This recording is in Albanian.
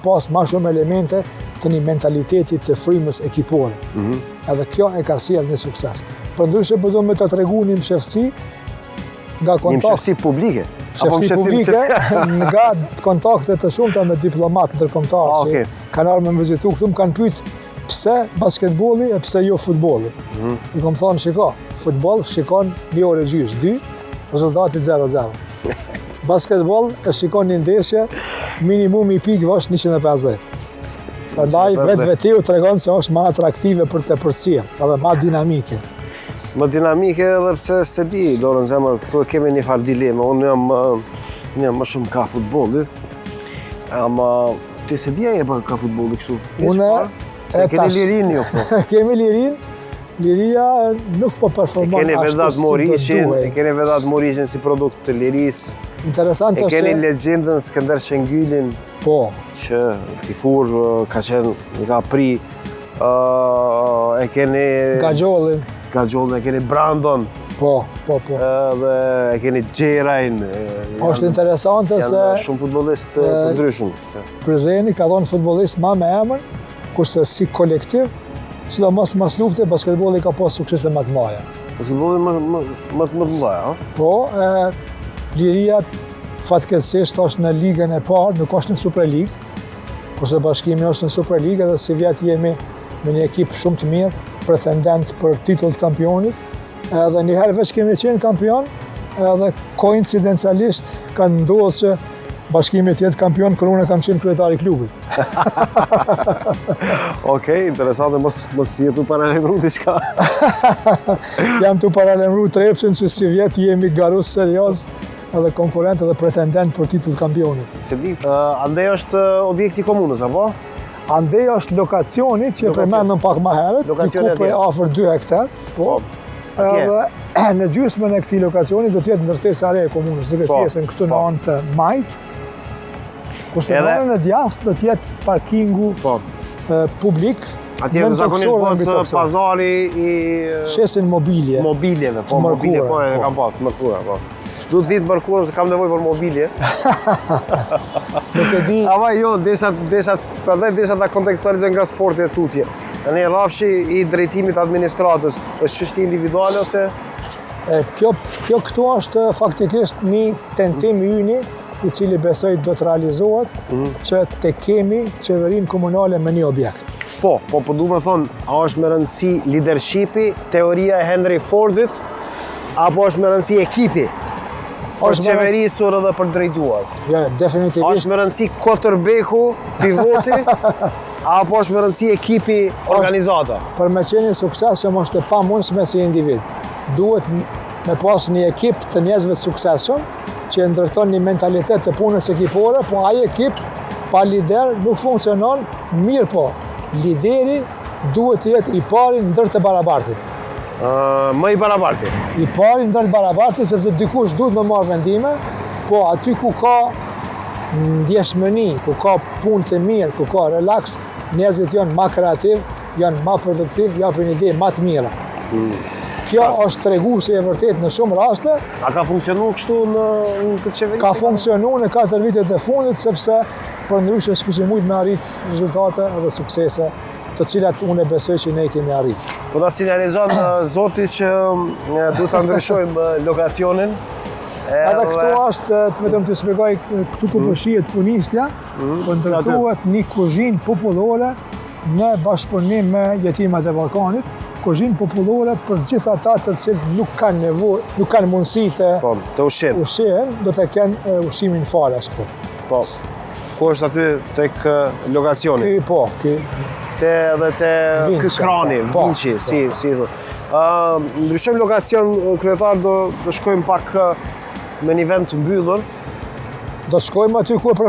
pas ma shumë elemente të një mentalitetit të frymës ekipore. Edhe kjo e ka sjellë një sukses. Përndryshe do me të tregu një mshefsi nga kontakt... Një mshefsi publike? Nga kontakte të shumta me diplomat ndërkombëtar që kanë ardhur me vizitu këtu, më kanë pyet pse basketbolli e pse jo futbolli. I kam thonë, shiko, futboll shikon 1 orë gjysmë, 2, rezultati 0-0. Basketboll e shikon një ndeshje, minimumi i pikëve është 150. Prandaj vetvetivu tregon se është më atraktive për të përcjell, edhe më dinamike. Më dinamike edhe pse se di, dorën zemër, këtu kemi një farë dileme. Unë jam më shumë ka futbolli, ama ti se di e ka futbolli kështu? Une e keni lirin jo po? Kemi lirin, liria nuk po performon ashtu si do duhet. E keni vedat Morishin si produkt të liris. Interesant është. E keni legjendën Skënder Shengylin, që dikur ka qenë nga pri, e keni... Gaxhollin, e keni Brandon. Po. Dhe e keni Gjerajn. Është interesante se... Janë shumë futbolist të ndryshëm. Prizreni ka dhënë futbolist ma me emër, kurse si kolektiv, sidomos mas lufte, basketbolli ka pas suksese më të mëdha. Basketbolli më të mëdha, ha? Po, Liria fatkeqësisht është në ligën e parë, nuk është në Superligë, kurse Bashkimi është në Superligë dhe si vjet jemi me një ekip shumë të mirë, pretendent për titull të kampionit, edhe njëherë veç kemi qenë kampion, edhe koincidencialisht kanë ndodhur që Bashkimi të jetë kampion, kur unë kam qenë kryetari i klubit. Okej, interesante, mos jetu paralemru diçka. Jam tu paralemru Trepshin që si vjet jemi garus serioz, edhe konkurent edhe pretendent për titull kampionit. Se di, andej është objekti komunës, apo? Andej është lokacioni që përmendëm pak më herët, diku për afër 2 hektar. Po. Edhe në gjysmën e këtij lokacioni do të jetë ndërtesë re e komunës, duke pjesën këtu në anë të Majt. Kurse në anën e djathtë do të jetë parkingu publik. Atje zakonisht bëhet pazari i... Shesin mobilje. Mobiljeve, mobilje, e kam pas, mërkura, po. Du të vitë mërkura, se kam nevoj për mobilje. Ama jo, desha ta kontekstualizojnë nga sporti e tutje. Në rrafshi i drejtimit administratës, është çështje individuale ose? Kjo këtu është faktikisht një tentim yni, i cili besoj do të realizohet, që të kemi qeverinë komunale me një objekt. Po du me thonë, a është me rëndësi leadershipi, teoria e Henry Fordit, apo është me rëndësi ekipi, për qeverisur edhe për drejtuar? Ja, definitivisht. A është me rëndësi quarterbacku, pivoti, apo është me rëndësi ekipi, organizata? Për me qenë sukses që është pa mundshme si individ. Duhet me pas një ekip të njerëzve të suksesshëm, që ndërton një mentalitet të punës ekipore, po ai ekip pa lider nuk funksionon mirë po. Lideri duhet të jetë i pari ndër të barabartit. Më i barabartit? I pari ndër të barabartit, sepse dikush duhet me marrë vendime, po aty ku ka ndjeshmëni, ku ka punë të mirë, ku ka relax, njerëzit janë më kreativ, janë më produktiv, japin ide më të mira. Kjo është treguese e vërtet në shumë raste. A ka funksionu kështu në këtë qeveri? Ka funksionu në 4 vitet e fundit, sepse përndryshe s'kush mund me arrit rezultate edhe suksese, të cilat unë besoj që ne kemi arrit. Po na sinjalizon zoti që duhet ta ndryshojmë lokacionin. Edhe këtu është, vetëm të shpjegoj, këtu ku shihet punistja, po ndërtohet një kuzhinë popullore në bashkëpunim me jetimat e Ballkanit. Kuzhinë popullore për gjithë ata të cilët nuk kanë nevojë, nuk kanë mundësi të ushqen, do të kenë ushqimin falas këtu. Po. Ku është aty tek lokacioni? Po, edhe te krani, Vinci, si thotë. Ndryshojmë lokacion, kryetar, do shkojmë pak me një vend të mbyllur. Do të shkojmë aty ku e